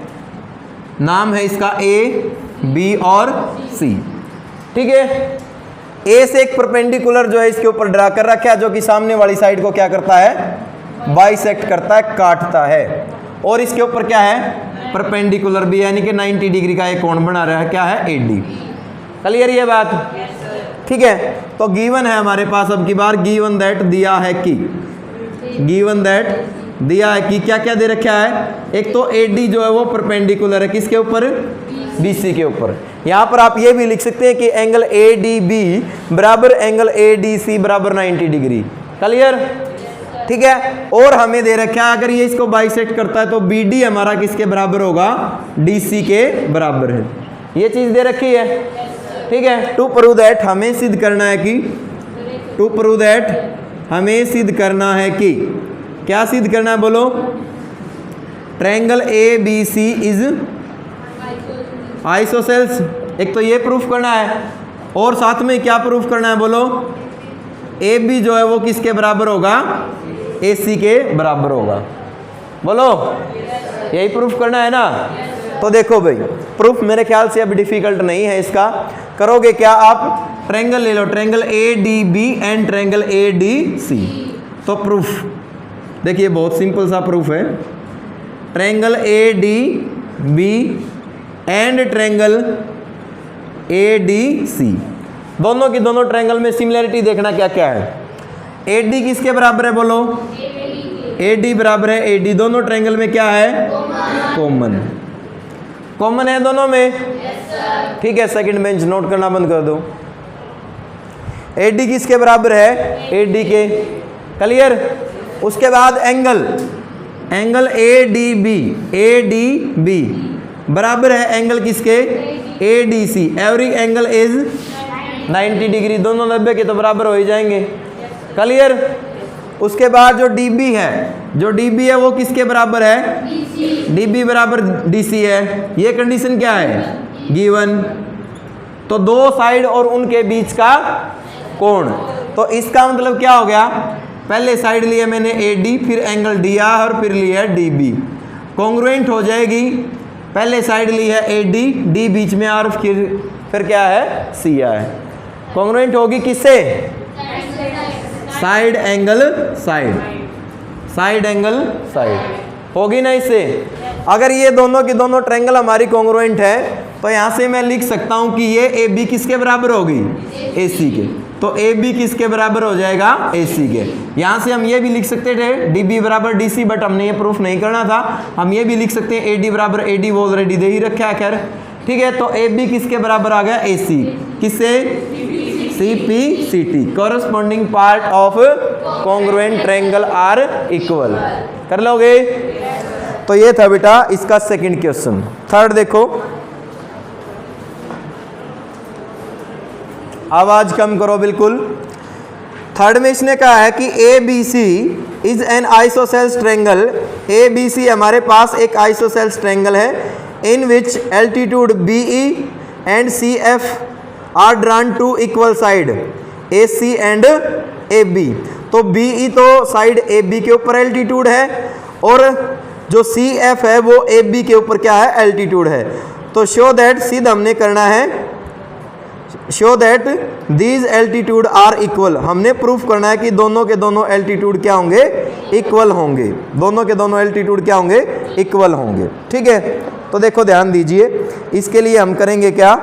नाम है इसका A, B और C, ठीक है। A से एक परपेंडिकुलर जो है इसके ऊपर ड्रा कर रखा है, जो कि सामने वाली साइड को क्या करता है, बाइसेक्ट करता है, काटता है, और इसके ऊपर क्या है, परपेंडिकुलर भी, यानी कि 90 डिग्री का एक कोण बना रहा है, क्या है, AD। क्लियर ये बात, ठीक है। तो गिवन है हमारे पास, अब की बार गिवन दैट दिया है कि, गिवन दैट दिया है कि क्या क्या दे रखा है, एक तो AD जो है वो परपेंडिकुलर है किसके ऊपर, BC के ऊपर। यहां पर आप ये भी लिख सकते हैं कि एंगल ADB बराबर एंगल ADC बराबर 90 डिग्री, क्लियर, ठीक है। और हमें दे रखा है अगर ये इसको बाइसेक्ट करता है तो BD हमारा किसके बराबर होगा, DC के बराबर है, ये चीज दे रखी है, ठीक है। टू प्रूव दैट हमें सिद्ध करना है कि, टू प्रूव दैट हमें सिद्ध करना है कि, क्या सिद्ध करना है बोलो, ट्रायंगल ABC इज आइसोसेल्स, एक तो ये प्रूफ करना है, और साथ में क्या प्रूफ करना है बोलो, AB जो है वो किसके बराबर होगा, AC के बराबर होगा, बोलो, यही प्रूफ करना है ना। तो देखो भाई, प्रूफ मेरे ख्याल से अभी डिफिकल्ट नहीं है इसका, करोगे क्या आप, ट्रायंगल ले लो, triangle ADB and triangle ADC, तो प्रूफ देखिए बहुत सिंपल सा प्रूफ है, triangle ADB and triangle A D C. दोनों की दोनों ट्रायंगल में सिमिलरिटी देखना क्या क्या है। ए डी किसके बराबर है बोलो, ए डी बराबर है ए डी। दोनों ट्रायंगल में क्या है, कॉमन। कॉमन है दोनों में, ठीक है। सेकंड बेंच नोट करना बंद कर दो। ए डी किसके बराबर है, ए डी के, क्लियर। उसके बाद angle, angle A D B, A D B बराबर है एंगल किसके, A D C. Every angle is 90 degree. दोनों 90 के तो बराबर हो ही जाएंगे, क्लियर। उसके बाद जो डी बी है, जो डी बी है वो किसके बराबर है, डी बी बराबर डी सी है। ये कंडीशन क्या है, गिवन। तो दो साइड और उनके बीच का कोण। तो इसका मतलब क्या हो गया, पहले साइड लिया मैंने ए डी, फिर एंगल डी आर और फिर लिया डी बी। कॉन्ग्रुएंट हो जाएगी, पहले साइड ली है ए डी, डी बीच में और फिर क्या है, सी है। कॉन्ग्रुएंट होगी किससे, side angle side, side angle side होगी ना इससे। अगर ये दोनों की दोनों ट्रायंगल हमारी कॉन्ग्रुएंट है तो यहाँ से मैं लिख सकता हूँ कि ये ए बी किसके बराबर होगी, ए सी के। तो ए बी किसके बराबर हो जाएगा, ए सी के। यहाँ से हम ये भी लिख सकते थे डी बी बराबर डी सी, बट हमने ये प्रूफ नहीं करना था। हम ये भी लिख सकते हैं ए डी बराबर ए डी, वो ऑलरेडी दे ही रखा है, खैर ठीक है। तो ए बी किसके बराबर आ गया, ए सी, किससे, C P C T. Corresponding part of congruent triangle are equal. कर लोगे। तो ये था बेटा इसका सेकंड क्वेश्चन। थर्ड देखो, आवाज कम करो बिल्कुल। थर्ड में इसने कहा है कि A B C is an isosceles triangle. A B C हमारे पास एक आइसोसेल्स ट्रायंगल है in which altitude B E and C F are drawn to equal side, A C and A B. तो बी ई तो side A B के ऊपर altitude है और जो सी एफ है वो ए बी के ऊपर क्या है, एल्टीट्यूड है। तो शो दैट, सीधा हमने करना है show that these altitude are equal. हमने प्रूफ करना है कि दोनों के दोनों एल्टीट्यूड क्या होंगे, इक्वल होंगे। दोनों के दोनों एल्टीट्यूड क्या होंगे, इक्वल होंगे, ठीक है। तो देखो ध्यान दीजिए, इसके लिए हम करेंगे क्या,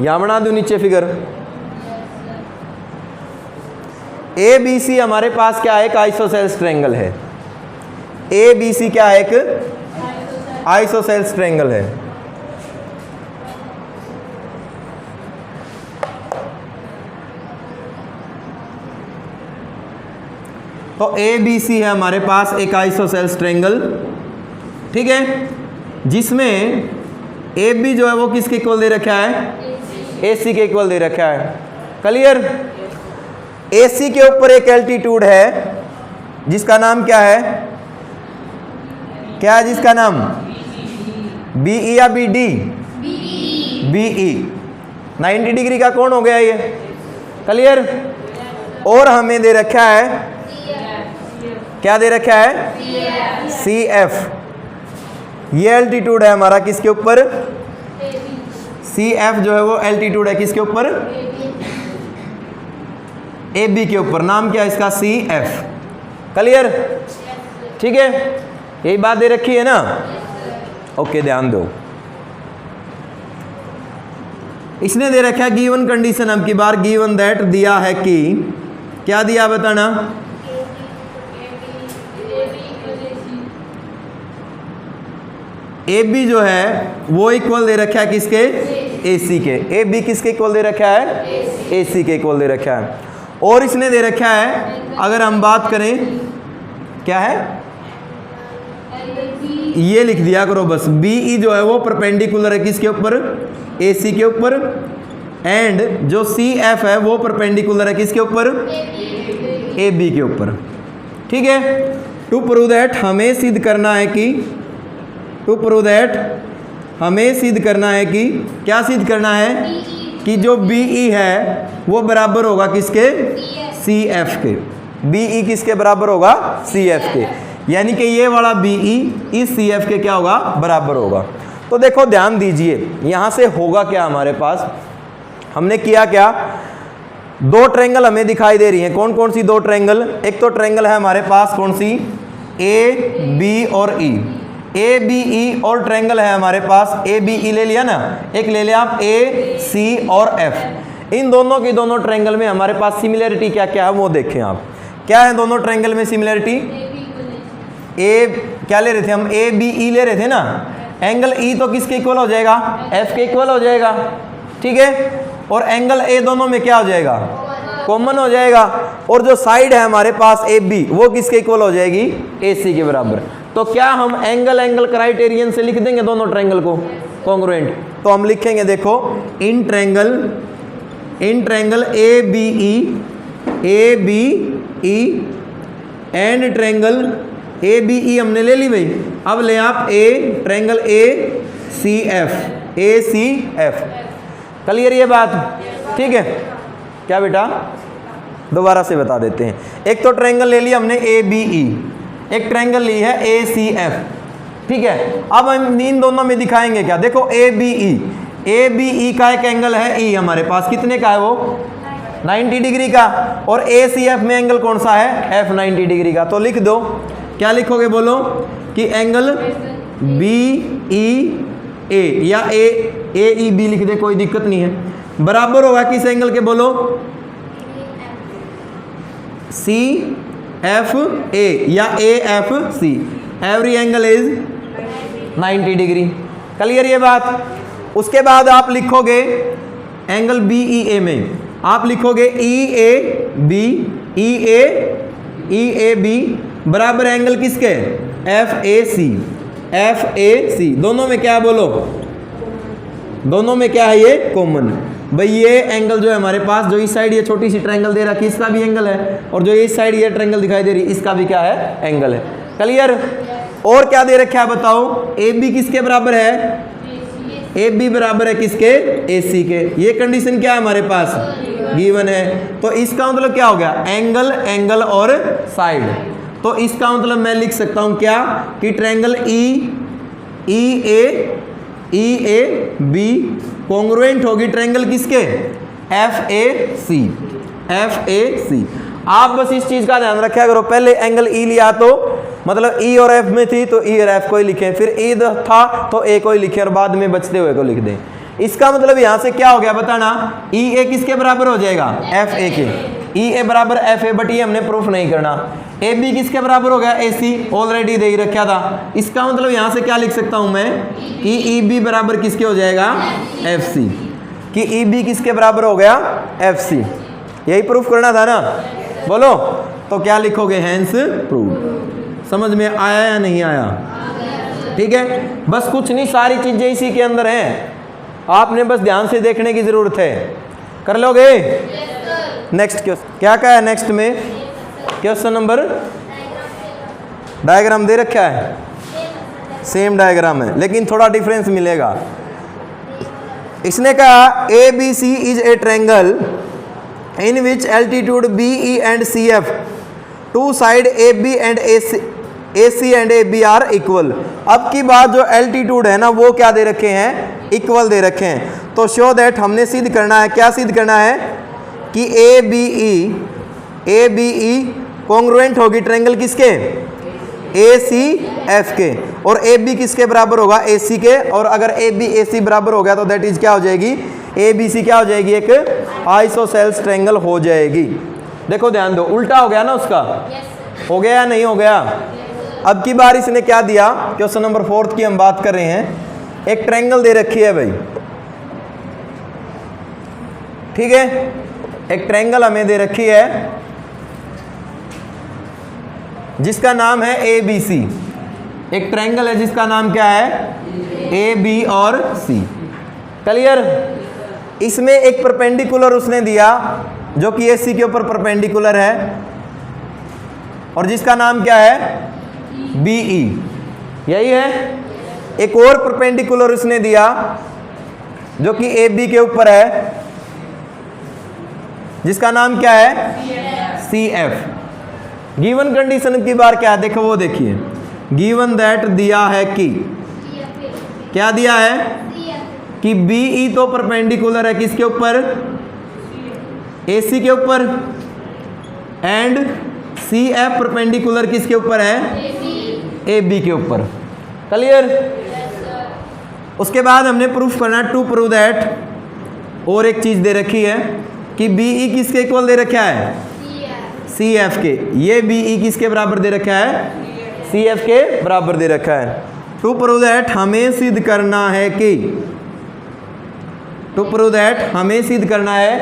यहां बना दूं नीचे फिगर। ए बी सी हमारे पास क्या है, एक आइसोसेल्स ट्रायंगल है। ए बी सी क्या है, एक आइसोसेल्स ट्रायंगल है। तो ए बी सी है हमारे पास एक आइसोसेल्स ट्रायंगल, ठीक है, जिसमें ए बी जो है वो किसके इक्वल दे रखा है, ए सी के इक्वल दे रखा है, क्लियर। ए सी के ऊपर एक एल्टीट्यूड है जिसका नाम क्या है, क्या है जिसका नाम, बी ई या B D, B E. 90 degree का कोण हो गया ये, क्लियर। और हमें दे रखा है, क्या दे रखा है, सी एफ। ये एल्टीट्यूड है हमारा किसके ऊपर, सी एफ जो है वो एल्टीट्यूड है किसके ऊपर, ए बी के ऊपर। नाम क्या है इसका, सी एफ, क्लियर, ठीक है। यही बात दे रखी है ना, ओके ध्यान दो। इसने दे रखा है गिवन कंडीशन, अब की बार गिवन दैट दिया है कि, क्या दिया बताना, ए बी जो है वो इक्वल दे रखा है किसके, ए सी के। ए बी किसके इक्वल दे रखा है, ए सी के इक्वल दे रखा है। और इसने दे रखा है, अगर हम बात करें क्या है, ये लिख दिया करो बस, बी ई जो है वो परपेंडिकुलर है किसके ऊपर, ए सी के ऊपर, एंड जो सी एफ है वो परपेंडिकुलर है किसके ऊपर, ए बी के ऊपर, ठीक है। टू प्रूव दैट हमें सिद्ध करना है कि, टू प्रूव दैट हमें सिद्ध करना है कि, क्या सिद्ध करना है, कि जो बी ई है वो बराबर होगा किसके, सी एफ के। बी ई किसके बराबर होगा, सी एफ के। यानी कि ये वाला बी ई इस सी एफ के क्या होगा, बराबर होगा। तो देखो ध्यान दीजिए, यहाँ से होगा क्या हमारे पास, हमने किया क्या, दो ट्रायंगल हमें दिखाई दे रही हैं। कौन कौन सी दो ट्रायंगल, एक तो ट्रायंगल है हमारे पास कौन सी, ए बी और ई। ए बी ई और ट्रायंगल है हमारे पास, ए बी ई ले लिया ना, एक ले लिया आप ए सी और एफ। इन दोनों की दोनों ट्रायंगल में हमारे पास सिमिलरिटी क्या क्या है वो देखें आप। क्या है दोनों ट्रायंगल में सिमिलरिटी? ए क्या ले रहे थे हम, ए बी ई ले रहे थे ना, एंगल ई तो किसके इक्वल हो जाएगा, एफ के इक्वल हो जाएगा, ठीक है। और एंगल ए दोनों में क्या हो जाएगा, कॉमन हो जाएगा। और जो साइड है हमारे पास ए बी वो किसके इक्वल हो जाएगी, ए सी के बराबर। तो क्या हम एंगल क्राइटेरियन से लिख देंगे दोनों ट्रायंगल को कॉन्ग्रुएंट? तो हम लिखेंगे देखो, in triangle A B E and triangle A B E हमने ले ली भाई। अब ले आप a triangle A C F. Clear ये बात, ठीक है। क्या बेटा, दोबारा से बता देते हैं। एक तो ट्रायंगल ले लिया हमने ए बी ई, एक ट्रायंगल ली है ए सी एफ, ठीक है। अब हम इन दोनों में दिखाएंगे क्या, देखो ए बी ई का एक एंगल है ई हमारे पास, कितने का है वो, 90 डिग्री का। और ए सी एफ में एंगल कौन सा है, एफ 90 डिग्री का। तो लिख दो, क्या लिखोगे बोलो, कि एंगल बी ई ए या ए ई बी लिख दे, कोई दिक्कत नहीं है, बराबर होगा किस एंगल के बोलो, सी एफ ए या A F C. Every angle is 90 degree. Clear ये बात। उसके बाद आप लिखोगे एंगल बी ई ए में आप लिखोगे ई ए बी बराबर एंगल किसके, एफ ए सी। दोनों में क्या बोलो, दोनों में क्या है, ये कॉमन। भाई ये एंगल जो है हमारे पास, जो इस साइड ये छोटी सी ट्रायंगल दे रखी है इसका भी एंगल है, और जो इस साइड ये ट्रायंगल दिखाई दे रही है इसका भी क्या है, एंगल है। क्लियर। और क्या दे रखा है बताओ, ए बी किसके बराबर है, ए बी बराबर है किसके, ए सी के। ये कंडीशन क्या है हमारे पास, गिवन है। तो इसका मतलब क्या हो गया, एंगल और साइड। तो इसका मतलब मैं लिख सकता हूं क्या, कि triangle E A B congruent होगी ट्रायंगल किसके, एफ ए सी। आप बस इस चीज का ध्यान रखा करो, पहले एंगल ई लिया तो मतलब ई और एफ में थी तो ई और एफ को ही लिखें, फिर ई था तो ए को ही लिखें, और बाद में बचते हुए को लिख दें। इसका मतलब यहां से क्या हो गया बताना, ई ए किसके बराबर हो जाएगा, एफ ए के। ई ए बराबर एफ ए, बट ये हमने प्रूफ नहीं करना। ए बी किसके बराबर हो गया, ए सी, ऑलरेडी दे ही रखा था। इसका मतलब यहां से क्या लिख सकता हूं मैं, कि ई बी बराबर किसके हो जाएगा, एफ सी। कि ई बी किसके बराबर हो गया, एफ सी। यही प्रूफ करना था ना, बोलो। तो क्या लिखोगे, हैंस प्रूव। समझ में आया या नहीं आया, ठीक है। बस कुछ नहीं, सारी चीजें इसी के अंदर हैं, आपने बस ध्यान से देखने की जरूरत है। कर लोगे। नेक्स्ट क्वेश्चन क्या है, नेक्स्ट में क्वेश्चन नंबर, डायग्राम दे रखा है, सेम डायग्राम है लेकिन थोड़ा डिफरेंस मिलेगा। इसने कहा A B C is a triangle in which altitude B E and C F, to side A B and A C and A B are equal. अब की बात जो एल्टीट्यूड है ना वो क्या दे रखे हैं, इक्वल दे रखे हैं। तो शो दैट हमने सिद्ध करना है, क्या सिद्ध करना है, कि ए बी ई कॉन्ग्रुएंट होगी ट्रायंगल किसके, ए सी एफ के, और ए बी किसके बराबर होगा, ए सी के। और अगर ए बी ए सी बराबर हो गया तो दैट इज क्या हो जाएगी, ए बी सी क्या हो जाएगी, एक आइसोसेल्स ट्रायंगल हो जाएगी। देखो ध्यान दो, उल्टा हो गया ना उसका, हो गया या नहीं हो गया। अब की बार इसने क्या दिया, क्वेश्चन नंबर 4 की हम बात कर रहे हैं। एक ट्रायंगल दे रखी है भाई, ठीक है, एक ट्रायंगल हमें दे रखी है जिसका नाम है ए बी सी। एक ट्रायंगल है जिसका नाम क्या है, ए बी और सी। क्लियर। इसमें एक परपेंडिकुलर उसने दिया जो कि ए सी के ऊपर परपेंडिकुलर है, और जिसका नाम क्या है, बी ई, यही है। एक और परपेंडिकुलर उसने दिया जो कि ए बी के ऊपर है, जिसका नाम क्या है, सी एफ। गिवन कंडीशन की बार क्या है, देखो वो देखिए, गिवन दैट दिया है कि, क्या दिया है, कि बी ई तो परपेंडिकुलर है किसके ऊपर, ए सी के ऊपर, एंड सी एफ परपेंडिकुलर किसके ऊपर है, ए बी के ऊपर। क्लियर? Yes, sir. उसके बाद हमने प्रूफ करना टू प्रूव दैट, और एक चीज दे रखी है कि BE किसके इक्वल दे रखा है? CF. CF के। ये BE किसके बराबर दे रखा है? CF के बराबर दे रखा है। टू प्रूव दैट हमें सिद्ध करना है कि, टू प्रूव दैट हमें सिद्ध करना है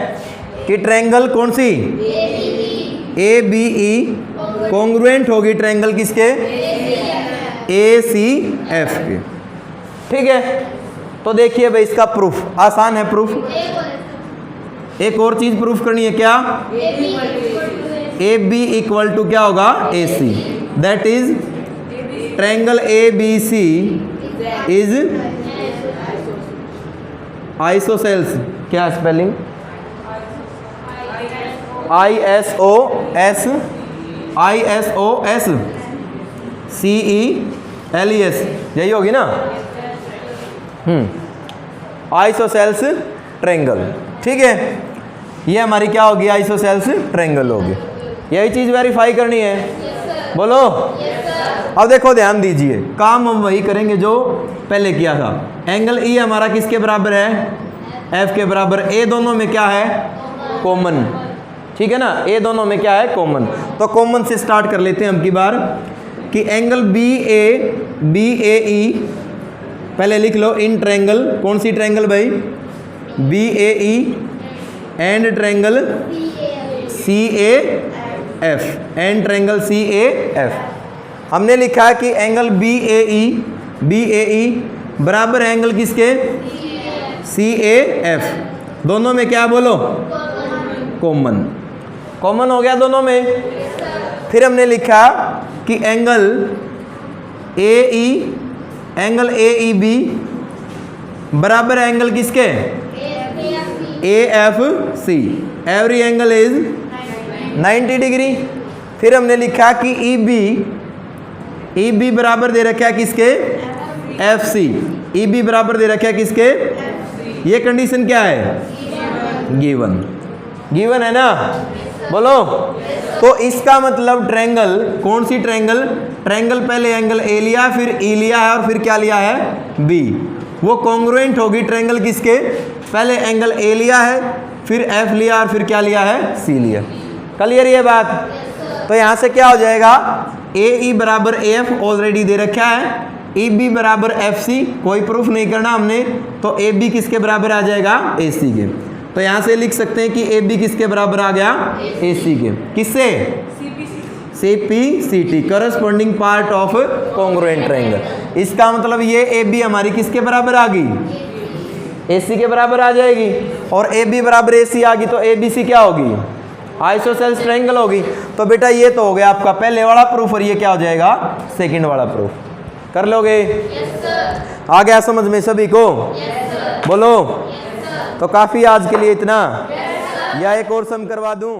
कि ट्रायंगल कौन सी? ABE कॉन्ग्रुएंट होगी ट्रायंगल किसके? ACF के। ठीक है, तो देखिए भाई इसका प्रूफ आसान है। प्रूफ एक और चीज प्रूफ करनी है, क्या? AB इक्वल टू क्या होगा? AC, that is triangle ABC is isosceles. क्या स्पेलिंग? ISOS CELES, यही होगी ना? Isosceles triangle. ठीक है, ये हमारी क्या होगी? आइसोसेल्स ट्रायंगल होगी। यही चीज वेरीफाई करनी है। बोलो। अब देखो ध्यान दीजिए, काम हम वही करेंगे जो पहले किया था। एंगल E हमारा किसके बराबर है? F के बराबर। A दोनों में क्या है? कॉमन। ठीक है ना, A दोनों में क्या है? कॉमन। तो कॉमन से स्टार्ट कर लेते हैं हम की बार कि एंगल BAE पहले लिख लो इन ट्रायंगल। कौन सी ट्रायंगल भाई? BAE and triangle CAF, and triangle CAF। हमने लिखा कि एंगल BAE बराबर एंगल किसके? CAF। दोनों में क्या? बोलो। कॉमन। कॉमन हो गया दोनों में। फिर हमने लिखा कि एंगल AEB बराबर एंगल किसके? AFC, every angle is 90 degree. फिर हमने लिखा कि EB बराबर दे रखा है किसके? FC। EB बराबर दे रखा है किसके? ये कंडीशन क्या है? गिवन है ना? बोलो। तो इसका मतलब ट्रायंगल, कौन सी ट्रायंगल? ट्रायंगल पहले एंगल A लिया, फिर E लिया है, और फिर क्या लिया है? B। वो कॉन्ग्रुएंट होगी ट्रायंगल किसके? पहले एंगल A लिया है, फिर F लिया, और फिर क्या लिया है? C लिया। क्लियर ये बात? तो यहाँ से क्या हो जाएगा? AE बराबर AF ऑलरेडी दे रखा है, EB बराबर FC कोई प्रूफ नहीं करना हमने, तो AB किसके बराबर आ जाएगा? AC के। तो यहाँ से लिख सकते हैं कि AB किसके बराबर आ गया? AC के। किससे? CPCT, corresponding part of congruent triangle. इसका मतलब ये AB हमारी किसके बराबर आ गई? AC के बराबर आ जाएगी। और AB बराबर AC आ गई तो ABC क्या होगी? आइसोसेल्स ट्रायंगल होगी। तो बेटा ये तो हो गया आपका पहले वाला प्रूफ, और ये क्या हो जाएगा? सेकंड वाला प्रूफ। कर लोगे? आ गया समझ में सभी को? बोलो। तो काफ़ी आज के लिए इतना, या एक और सम करवा दूं?